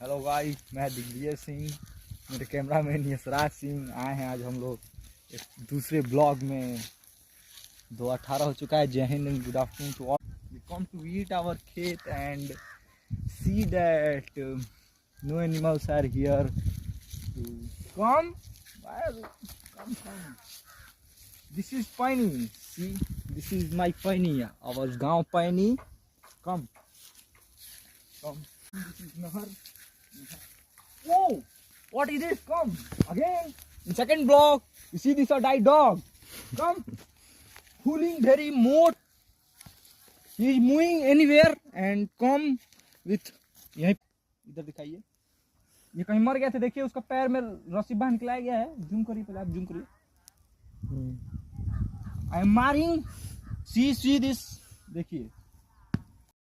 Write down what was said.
Hello guys, मैं दिग्विजय सिंह, मेरे cameraman Yashraj Singh आए हैं। आज हम लोग एक दूसरे ब्लॉग में 2:18 हो चुका है। Jai Hind and good afternoon to all. We come to eat our खेत and see that no animals are here to come. This is Paini, see this is my Paini, our गांव पैनी। कम this is Nahar. Whoa! What is this? Come again. In second block, you see this a died dog. Come, fooling very more. He is moving anywhere and come with. यहीं इधर दिखाइए, ये कहीं मर गया था। देखिए उसका पैर में रस्सी बांध के लाया गया है। जूम करिए, पहले आप जूम करिए। I am marrying. See this. देखिए